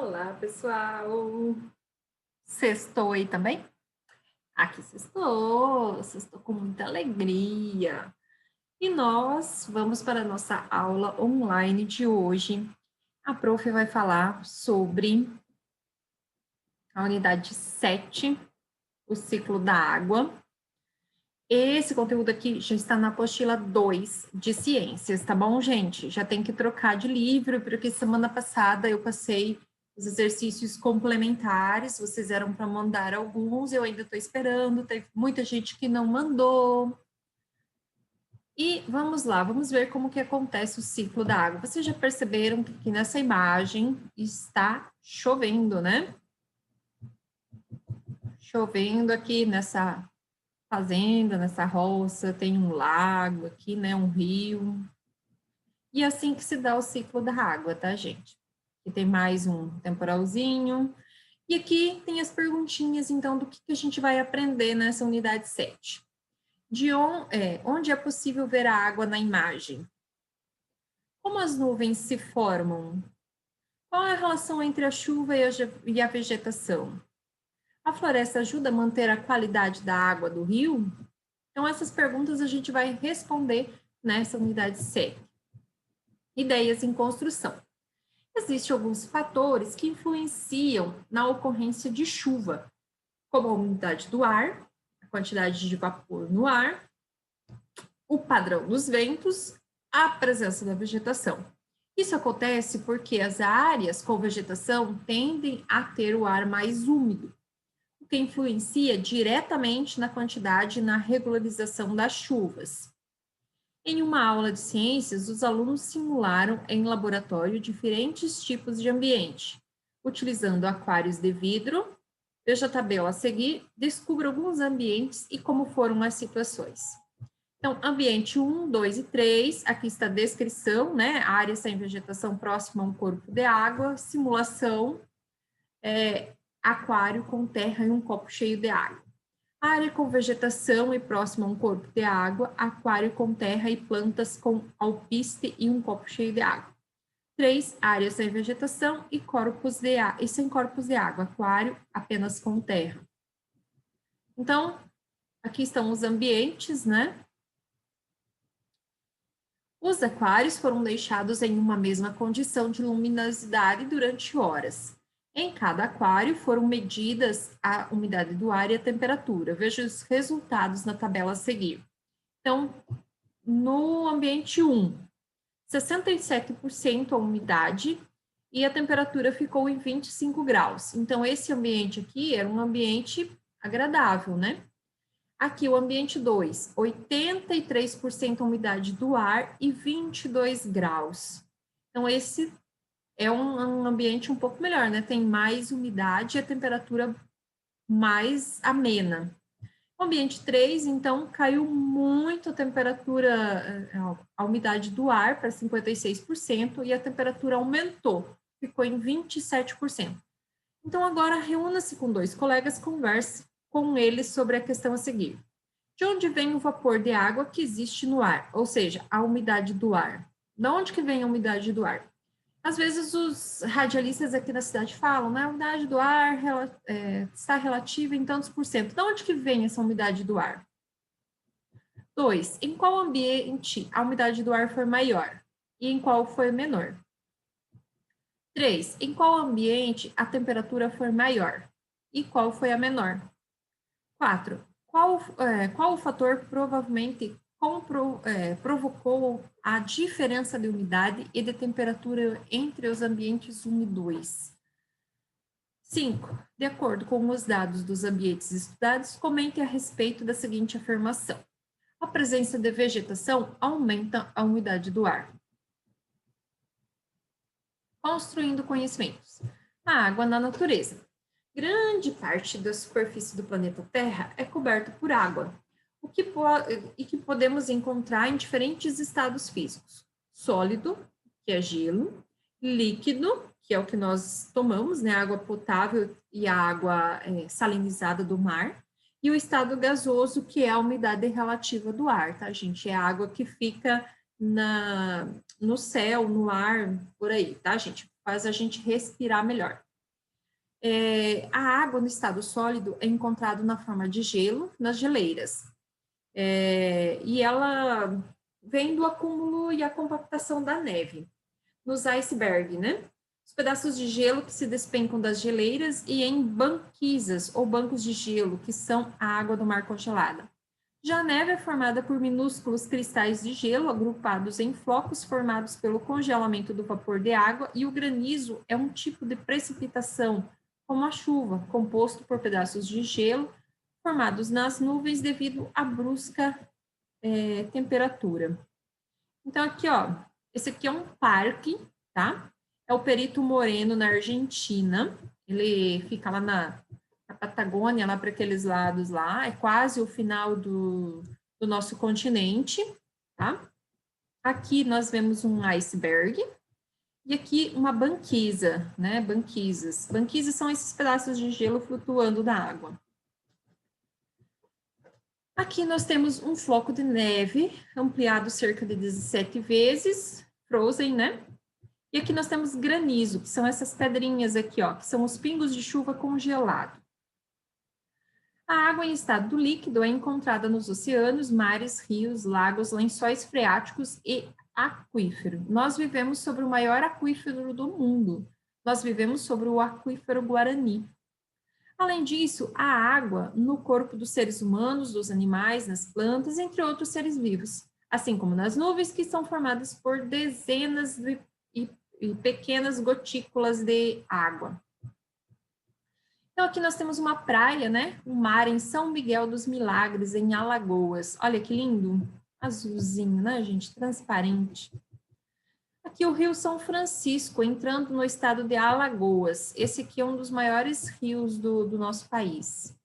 Olá, pessoal! Sextou aí também? Aqui sextou com muita alegria. E nós vamos para a nossa aula online de hoje. A prof vai falar sobre a unidade 7, o ciclo da água. Esse conteúdo aqui já está na apostila 2 de ciências, tá bom, gente? Já tem que trocar de livro, porque semana passada eu passei os exercícios complementares, vocês eram para mandar alguns, eu ainda estou esperando, teve muita gente que não mandou. E vamos lá, vamos ver como que acontece o ciclo da água. Vocês já perceberam que aqui nessa imagem está chovendo, né? Chovendo aqui nessa fazenda, nessa roça, tem um lago aqui, né, um rio. E é assim que se dá o ciclo da água, tá, gente? Aqui tem mais um temporalzinho. E aqui tem as perguntinhas, então, do que a gente vai aprender nessa unidade 7. Onde é possível ver a água na imagem? Como as nuvens se formam? Qual é a relação entre a chuva e a vegetação? A floresta ajuda a manter a qualidade da água do rio? Então, essas perguntas a gente vai responder nessa unidade 7. Ideias em construção. Existem alguns fatores que influenciam na ocorrência de chuva, como a umidade do ar, a quantidade de vapor no ar, o padrão dos ventos, a presença da vegetação. Isso acontece porque as áreas com vegetação tendem a ter o ar mais úmido, o que influencia diretamente na quantidade e na regularização das chuvas. Em uma aula de ciências, os alunos simularam em laboratório diferentes tipos de ambiente, utilizando aquários de vidro. Veja a tabela a seguir, descubra alguns ambientes e como foram as situações. Então, ambiente 1, 2 e 3, aqui está a descrição, né? Área sem vegetação próxima a um corpo de água, simulação, aquário com terra e um copo cheio de água. Área com vegetação e próximo a um corpo de água, aquário com terra e plantas com alpiste e um copo cheio de água. 3, áreas sem vegetação e sem corpos de água, aquário apenas com terra. Então, aqui estão os ambientes, né? Os aquários foram deixados em uma mesma condição de luminosidade durante horas. Em cada aquário foram medidas a umidade do ar e a temperatura. Veja os resultados na tabela a seguir. Então, no ambiente 1, 67% a umidade e a temperatura ficou em 25 graus. Então, esse ambiente aqui era um ambiente agradável, né? Aqui, o ambiente 2, 83% a umidade do ar e 22 graus. Então, esse é um ambiente um pouco melhor, né? Tem mais umidade e a temperatura mais amena. O ambiente 3, então, caiu muito a temperatura, a umidade do ar para 56% e a temperatura aumentou, ficou em 27%. Então, agora, reúna-se com dois colegas, converse com eles sobre a questão a seguir. De onde vem o vapor de água que existe no ar? Ou seja, a umidade do ar. De onde que vem a umidade do ar? Às vezes os radialistas aqui na cidade falam, né? A umidade do ar está relativa em tantos por cento. De onde que vem essa umidade do ar? 2. Em qual ambiente a umidade do ar foi maior? E em qual foi menor? 3. Em qual ambiente a temperatura foi maior? E qual foi a menor? 4. Qual o fator provavelmente provocou a diferença de umidade e de temperatura entre os ambientes 1 e 2? 5. De acordo com os dados dos ambientes estudados, comente a respeito da seguinte afirmação. A presença de vegetação aumenta a umidade do ar. Construindo conhecimentos. A água na natureza. Grande parte da superfície do planeta Terra é coberta por água, e que podemos encontrar em diferentes estados físicos. Sólido, que é gelo, líquido, que é o que nós tomamos, né, água potável e a água salinizada do mar, e o estado gasoso, que é a umidade relativa do ar, tá, gente? É a água que fica no céu, no ar, por aí, tá, gente? Faz a gente respirar melhor. A água no estado sólido é encontrada na forma de gelo nas geleiras. E ela vem do acúmulo e a compactação da neve nos icebergs, né? Os pedaços de gelo que se despencam das geleiras e em banquisas ou bancos de gelo, que são a água do mar congelada. Já a neve é formada por minúsculos cristais de gelo agrupados em flocos formados pelo congelamento do vapor de água, e o granizo é um tipo de precipitação, como a chuva, composto por pedaços de gelo formados nas nuvens devido à brusca temperatura. Então, aqui, ó, esse aqui é um parque, tá? É o Perito Moreno, na Argentina. Ele fica lá na Patagônia, lá para aqueles lados lá. É quase o final do nosso continente, tá? Aqui nós vemos um iceberg. E aqui uma banquisa, né? Banquisas. Banquisas são esses pedaços de gelo flutuando na água. Aqui nós temos um floco de neve, ampliado cerca de 17 vezes, frozen, né? E aqui nós temos granizo, que são essas pedrinhas aqui, ó, que são os pingos de chuva congelado. A água em estado líquido é encontrada nos oceanos, mares, rios, lagos, lençóis freáticos e aquífero. Nós vivemos sobre o maior aquífero do mundo. Nós vivemos sobre o aquífero Guarani. Além disso, há água no corpo dos seres humanos, dos animais, nas plantas, entre outros seres vivos, assim como nas nuvens, que são formadas por dezenas de pequenas gotículas de água. Então, aqui nós temos uma praia, né? Um mar em São Miguel dos Milagres, em Alagoas. Olha que lindo! Azulzinho, né, gente? Transparente. Aqui o Rio São Francisco, entrando no estado de Alagoas. Esse aqui é um dos maiores rios do nosso país.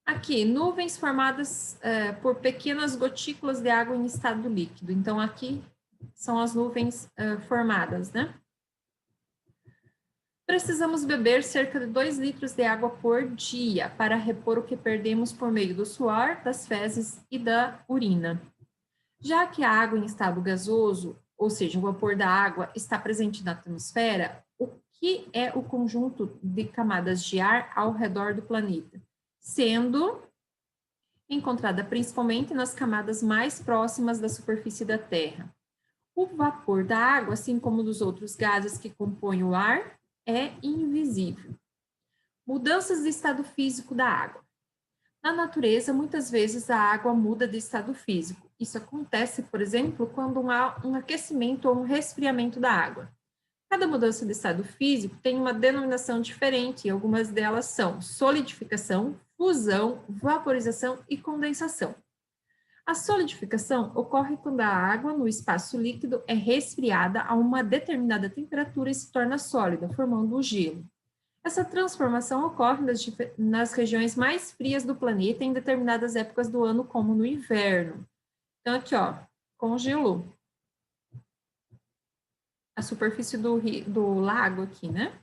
Aqui, nuvens formadas por pequenas gotículas de água em estado líquido. Então, aqui são as nuvens formadas, né? Precisamos beber cerca de 2 litros de água por dia para repor o que perdemos por meio do suor, das fezes e da urina. Já que a água em estado gasoso, ou seja, o vapor da água, está presente na atmosfera, o que é o conjunto de camadas de ar ao redor do planeta? Sendo encontrada principalmente nas camadas mais próximas da superfície da Terra. O vapor da água, assim como dos outros gases que compõem o ar, é invisível. Mudanças de estado físico da água. Na natureza, muitas vezes a água muda de estado físico. Isso acontece, por exemplo, quando há um aquecimento ou um resfriamento da água. Cada mudança de estado físico tem uma denominação diferente, e algumas delas são solidificação, fusão, vaporização e condensação. A solidificação ocorre quando a água no espaço líquido é resfriada a uma determinada temperatura e se torna sólida, formando o gelo. Essa transformação ocorre nas regiões mais frias do planeta em determinadas épocas do ano, como no inverno. Então, aqui, ó, congelou a superfície do lago aqui, né?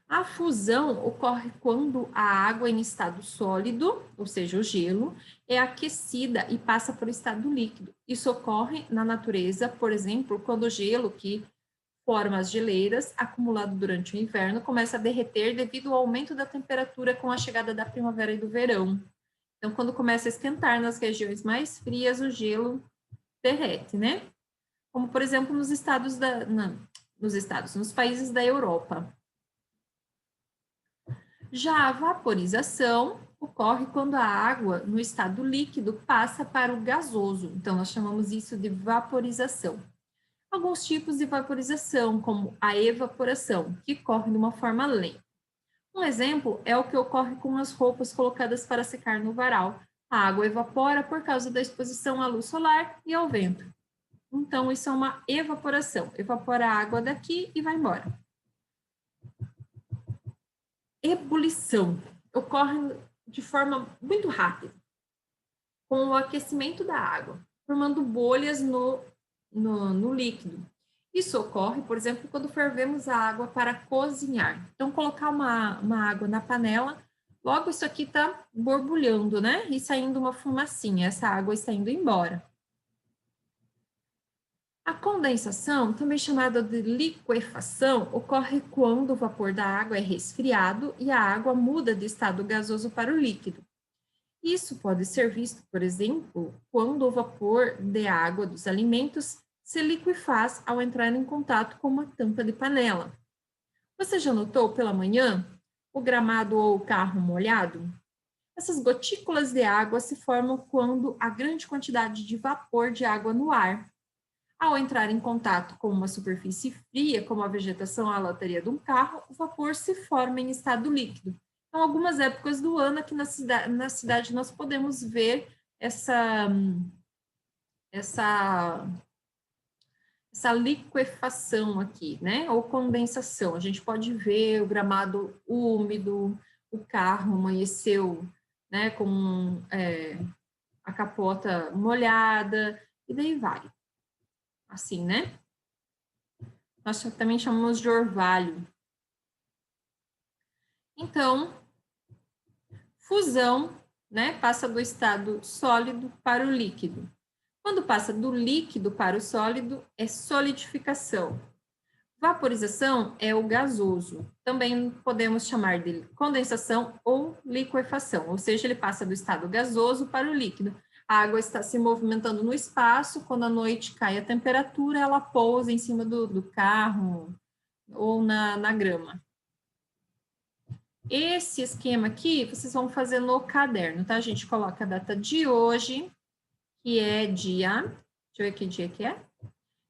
A fusão ocorre quando a água em estado sólido, ou seja, o gelo, é aquecida e passa para o estado líquido. Isso ocorre na natureza, por exemplo, quando o gelo que forma as geleiras, acumulado durante o inverno, começa a derreter devido ao aumento da temperatura com a chegada da primavera e do verão. Então, quando começa a esquentar nas regiões mais frias, o gelo derrete, né? Como, por exemplo, nos países da Europa. Já a vaporização ocorre quando a água, no estado líquido, passa para o gasoso. Então, nós chamamos isso de vaporização. Alguns tipos de vaporização, como a evaporação, que ocorre de uma forma lenta. Um exemplo é o que ocorre com as roupas colocadas para secar no varal. A água evapora por causa da exposição à luz solar e ao vento. Então, isso é uma evaporação. Evapora a água daqui e vai embora. Ebulição ocorre de forma muito rápida, com o aquecimento da água, formando bolhas no líquido. Isso ocorre, por exemplo, quando fervemos a água para cozinhar. Então, colocar uma água na panela, logo isso aqui está borbulhando, né? E saindo uma fumacinha, essa água está indo embora. A condensação, também chamada de liquefação, ocorre quando o vapor da água é resfriado e a água muda de estado gasoso para o líquido. Isso pode ser visto, por exemplo, quando o vapor de água dos alimentos se liquefaz ao entrar em contato com uma tampa de panela. Você já notou pela manhã o gramado ou o carro molhado? Essas gotículas de água se formam quando há grande quantidade de vapor de água no ar. Ao entrar em contato com uma superfície fria, como a vegetação à lataria de um carro, o vapor se forma em estado líquido. Então, algumas épocas do ano aqui na cidade nós podemos ver essa liquefação aqui, né? Ou condensação. A gente pode ver o gramado úmido, o carro amanheceu, né, com a capota molhada, e daí vai. Assim, né? Nós também chamamos de orvalho. Então, fusão, né, passa do estado sólido para o líquido. Quando passa do líquido para o sólido, é solidificação. Vaporização é o gasoso. Também podemos chamar de condensação ou liquefação, ou seja, ele passa do estado gasoso para o líquido. A água está se movimentando no espaço, quando à noite cai a temperatura, ela pousa em cima do carro ou na grama. Esse esquema aqui, vocês vão fazer no caderno, tá? A gente coloca a data de hoje, que é dia... Deixa eu ver que dia que é.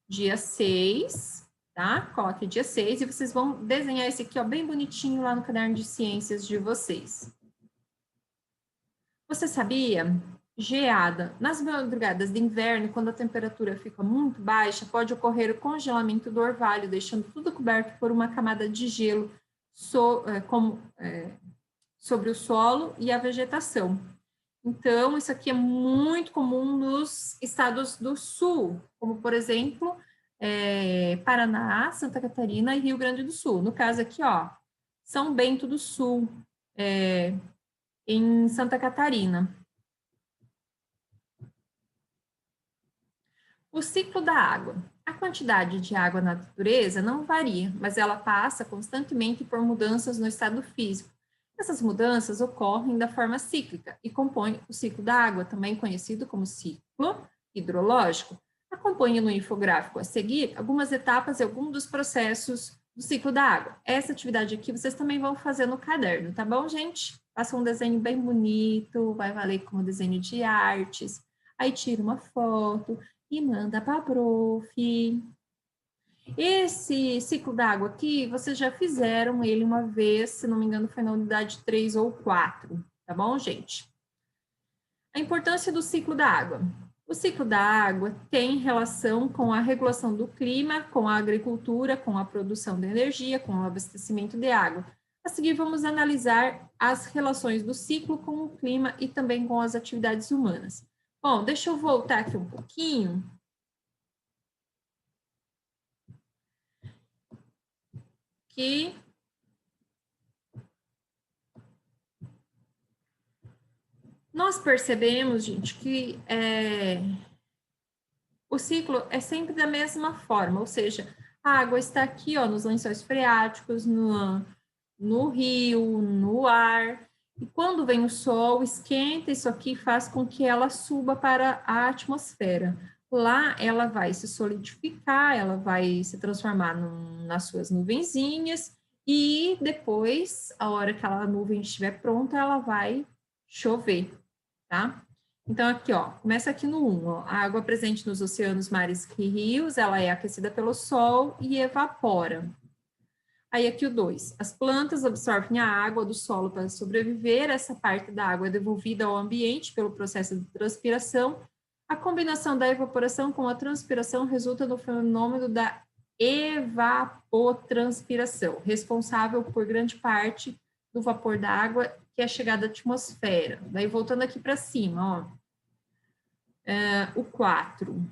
Dia 6, tá? Coloque dia 6 e vocês vão desenhar esse aqui, ó, bem bonitinho lá no caderno de ciências de vocês. Você sabia? Geada. Nas madrugadas de inverno, quando a temperatura fica muito baixa, pode ocorrer o congelamento do orvalho, deixando tudo coberto por uma camada de gelo sobre o solo e a vegetação. Então, isso aqui é muito comum nos estados do sul, como, por exemplo, Paraná, Santa Catarina e Rio Grande do Sul. No caso aqui, ó, São Bento do Sul, em Santa Catarina. O ciclo da água. A quantidade de água na natureza não varia, mas ela passa constantemente por mudanças no estado físico. Essas mudanças ocorrem da forma cíclica e compõem o ciclo da água, também conhecido como ciclo hidrológico. Acompanhe no infográfico a seguir algumas etapas e alguns dos processos do ciclo da água. Essa atividade aqui vocês também vão fazer no caderno, tá bom, gente? Faça um desenho bem bonito, vai valer como desenho de artes, aí tira uma foto e manda para a prof. Esse ciclo d'água aqui, vocês já fizeram ele uma vez, se não me engano, foi na unidade 3 ou 4, tá bom, gente? A importância do ciclo da água. O ciclo da água tem relação com a regulação do clima, com a agricultura, com a produção de energia, com o abastecimento de água. A seguir, vamos analisar as relações do ciclo com o clima e também com as atividades humanas. Bom, deixa eu voltar aqui um pouquinho. Que nós percebemos, gente, que o ciclo é sempre da mesma forma, ou seja, a água está aqui, ó, nos lençóis freáticos, no rio, no ar, e quando vem o sol, esquenta isso aqui e faz com que ela suba para a atmosfera. Lá ela vai se solidificar, ela vai se transformar nas suas nuvenzinhas, e depois, a hora que a nuvem estiver pronta, ela vai chover, tá? Então, aqui, ó, começa aqui no 1, ó, a água presente nos oceanos, mares e rios, ela é aquecida pelo sol e evapora. Aí aqui o 2, as plantas absorvem a água do solo para sobreviver, essa parte da água é devolvida ao ambiente pelo processo de transpiração. A combinação da evaporação com a transpiração resulta no fenômeno da evapotranspiração, responsável por grande parte do vapor da água que é chegado à atmosfera. Daí, voltando aqui para cima, ó, o 4.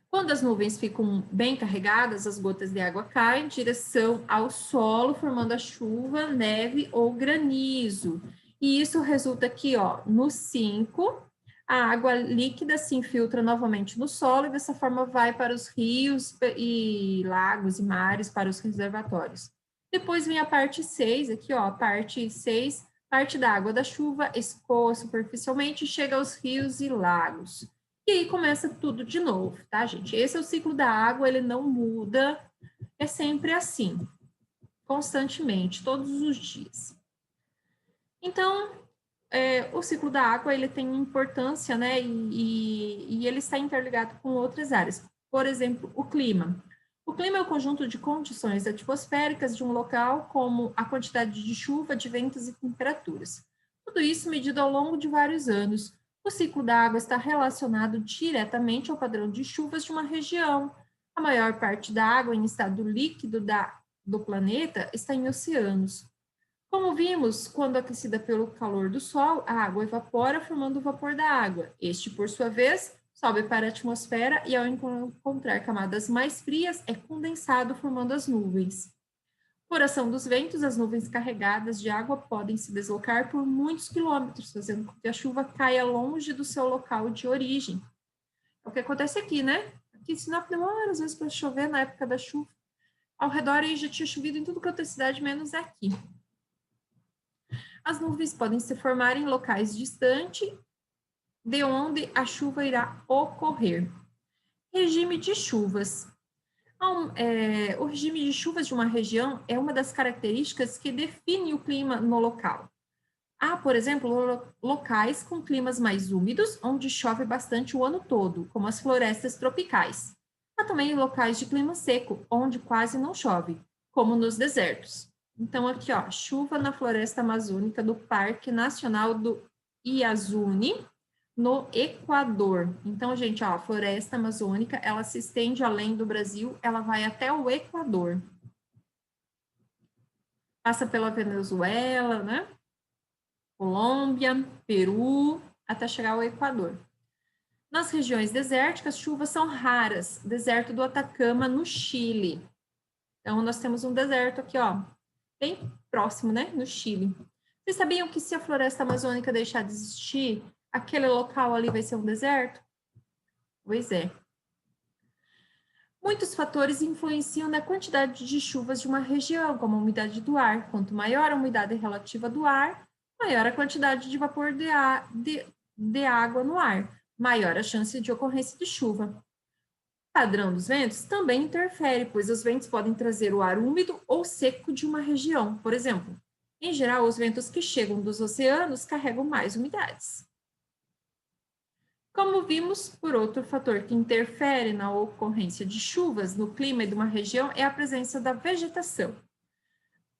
Quando as nuvens ficam bem carregadas, as gotas de água caem em direção ao solo, formando a chuva, neve ou granizo. E isso resulta aqui, ó, no 5, A água líquida se infiltra novamente no solo e dessa forma vai para os rios e lagos e mares, para os reservatórios. Depois vem a parte 6, aqui ó, a parte 6, parte da água da chuva escoa superficialmente e chega aos rios e lagos. E aí começa tudo de novo, tá, gente? Esse é o ciclo da água, ele não muda, é sempre assim, constantemente, todos os dias. Então, o ciclo da água, ele tem importância, né, e ele está interligado com outras áreas. Por exemplo, o clima. O clima é o conjunto de condições atmosféricas de um local, como a quantidade de chuva, de ventos e temperaturas. Tudo isso medido ao longo de vários anos. O ciclo da água está relacionado diretamente ao padrão de chuvas de uma região. A maior parte da água em estado líquido do planeta está em oceanos. Como vimos, quando aquecida pelo calor do Sol, a água evapora, formando o vapor da água. Este, por sua vez, sobe para a atmosfera e, ao encontrar camadas mais frias, é condensado, formando as nuvens. Por ação dos ventos, as nuvens carregadas de água podem se deslocar por muitos quilômetros, fazendo com que a chuva caia longe do seu local de origem. É o que acontece aqui, né? Aqui, Sinop demora às vezes para chover na época da chuva. Ao redor aí já tinha chovido em tudo que é outra cidade, menos aqui. As nuvens podem se formar em locais distantes de onde a chuva irá ocorrer. Regime de chuvas. O regime de chuvas de uma região é uma das características que define o clima no local. Há, por exemplo, locais com climas mais úmidos, onde chove bastante o ano todo, como as florestas tropicais. Há também locais de clima seco, onde quase não chove, como nos desertos. Então, aqui, ó, chuva na floresta amazônica do Parque Nacional do Iazuni, no Equador. Então, gente, ó, a floresta amazônica, ela se estende além do Brasil, ela vai até o Equador. Passa pela Venezuela, né? Colômbia, Peru, até chegar ao Equador. Nas regiões desérticas, chuvas são raras. Deserto do Atacama, no Chile. Então, nós temos um deserto aqui, ó, bem próximo, né, no Chile. Vocês sabiam que se a floresta amazônica deixar de existir, aquele local ali vai ser um deserto? Pois é. Muitos fatores influenciam na quantidade de chuvas de uma região, como a umidade do ar. Quanto maior a umidade relativa do ar, maior a quantidade de vapor de água no ar, maior a chance de ocorrência de chuva. O padrão dos ventos também interfere, pois os ventos podem trazer o ar úmido ou seco de uma região. Por exemplo, em geral, os ventos que chegam dos oceanos carregam mais umidades. Como vimos, por outro fator que interfere na ocorrência de chuvas no clima de uma região é a presença da vegetação.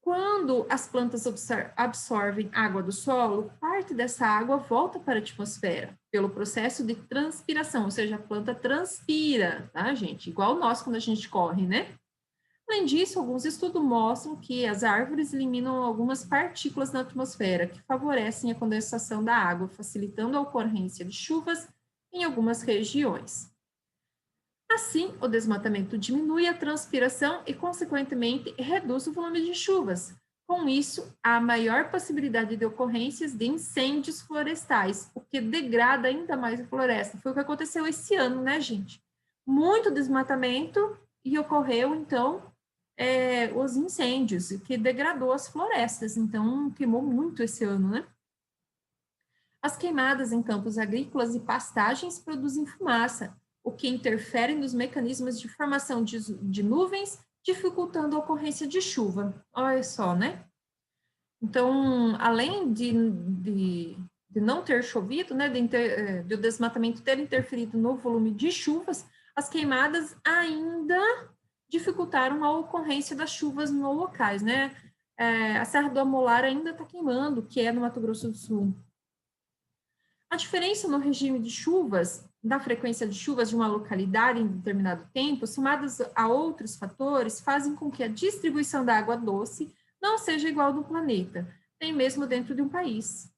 Quando as plantas absorvem água do solo, parte dessa água volta para a atmosfera pelo processo de transpiração, ou seja, a planta transpira, tá, gente? Igual nós quando a gente corre, né? Além disso, alguns estudos mostram que as árvores eliminam algumas partículas na atmosfera que favorecem a condensação da água, facilitando a ocorrência de chuvas em algumas regiões. Assim, o desmatamento diminui a transpiração e, consequentemente, reduz o volume de chuvas. Com isso, há maior possibilidade de ocorrências de incêndios florestais, o que degrada ainda mais a floresta. Foi o que aconteceu esse ano, né, gente? Muito desmatamento e ocorreu, então, os incêndios, que degradou as florestas. Então, queimou muito esse ano, né? As queimadas em campos agrícolas e pastagens produzem fumaça, o que interfere nos mecanismos de formação de nuvens, dificultando a ocorrência de chuva. Olha só, né? Então, além de não ter chovido, né, de o desmatamento ter interferido no volume de chuvas, as queimadas ainda dificultaram a ocorrência das chuvas no locais, né? A Serra do Amolar ainda está queimando, que é no Mato Grosso do Sul. A diferença no regime de chuvas, da frequência de chuvas de uma localidade em determinado tempo, somadas a outros fatores, fazem com que a distribuição da água doce não seja igual no planeta, nem mesmo dentro de um país.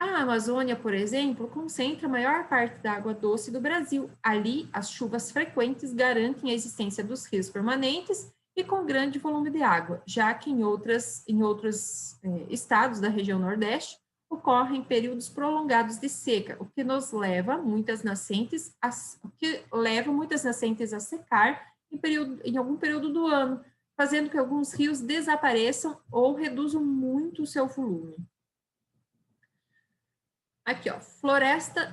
A Amazônia, por exemplo, concentra a maior parte da água doce do Brasil. Ali, as chuvas frequentes garantem a existência dos rios permanentes e com grande volume de água, já que em outros estados da região Nordeste, ocorrem períodos prolongados de seca, o que leva muitas nascentes a secar em algum período do ano, fazendo que alguns rios desapareçam ou reduzam muito o seu volume. Aqui, ó,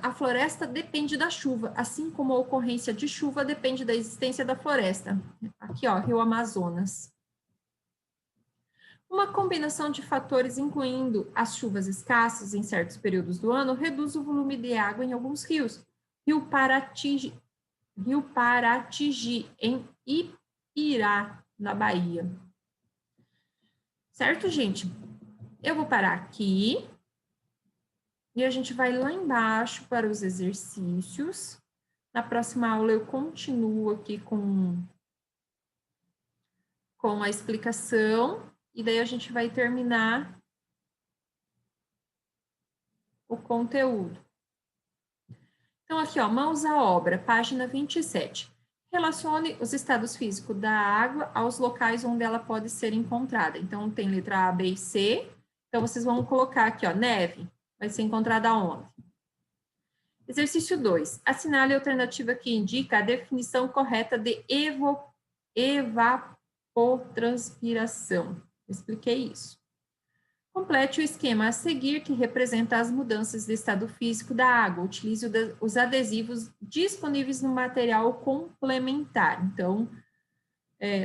a floresta depende da chuva, assim como a ocorrência de chuva depende da existência da floresta. Aqui, ó, Rio Amazonas. Uma combinação de fatores, incluindo as chuvas escassas em certos períodos do ano, reduz o volume de água em alguns rios. Rio Paraty, em Ipirá, na Bahia. Certo, gente? Eu vou parar aqui. E a gente vai lá embaixo para os exercícios. Na próxima aula eu continuo aqui com a explicação. E daí a gente vai terminar o conteúdo. Então, aqui, ó, mãos à obra, página 27. Relacione os estados físicos da água aos locais onde ela pode ser encontrada. Então, tem letra A, B e C. Então, vocês vão colocar aqui, ó, neve. Vai ser encontrada onde? Exercício 2. Assinale a alternativa que indica a definição correta de evapotranspiração. Eu expliquei isso. Complete o esquema a seguir, que representa as mudanças de estado físico da água. Utilize os adesivos disponíveis no material complementar. Então,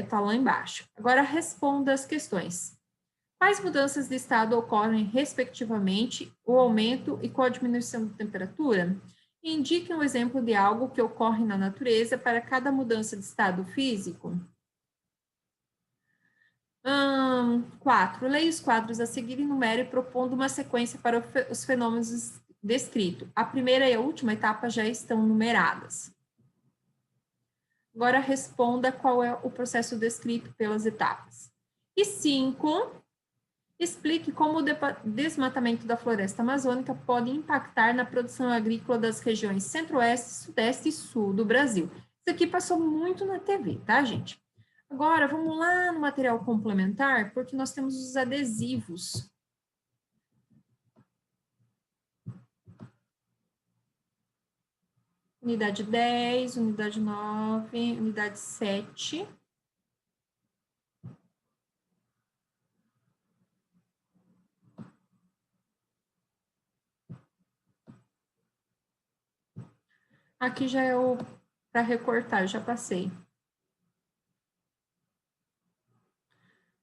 tá lá embaixo. Agora, responda as questões. Quais mudanças de estado ocorrem, respectivamente, o aumento e com a diminuição de temperatura? Indique um exemplo de algo que ocorre na natureza para cada mudança de estado físico. 4. Leia os quadros a seguir e numere propondo uma sequência para os fenômenos descritos. A primeira e a última etapa já estão numeradas. Agora, responda qual é o processo descrito pelas etapas. E 5. Explique como o desmatamento da floresta amazônica pode impactar na produção agrícola das regiões centro-oeste, sudeste e sul do Brasil. Isso aqui passou muito na TV, tá, gente? Agora, vamos lá no material complementar, porque nós temos os adesivos. Unidade 10, unidade 9, unidade 7. Aqui já é o para recortar, já passei.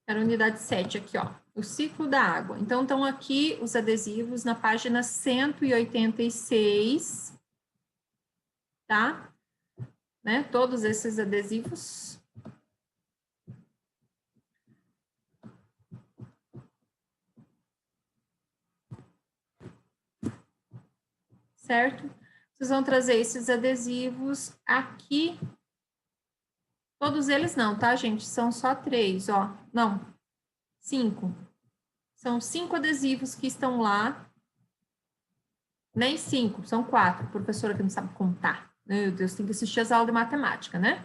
Era a unidade 7 aqui, ó, o ciclo da água. Então, estão aqui os adesivos na página 186, tá? Né? Todos esses adesivos. Certo? Vocês vão trazer esses adesivos aqui. Todos eles não, tá, gente? São só 3, ó. Não, 5. São 5 adesivos que estão lá. Nem 5, são 4. Professora que não sabe contar. Meu Deus, tem que assistir as aulas de matemática, né?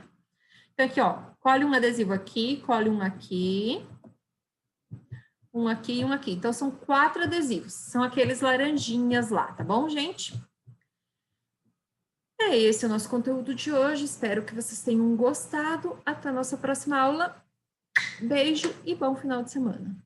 Então, aqui, ó. Colhe um adesivo aqui, colhe um aqui. Um aqui e um aqui. Então, são 4 adesivos. São aqueles laranjinhas lá, tá bom, gente? Esse é o nosso conteúdo de hoje. Espero que vocês tenham gostado. Até a nossa próxima aula. Beijo e bom final de semana.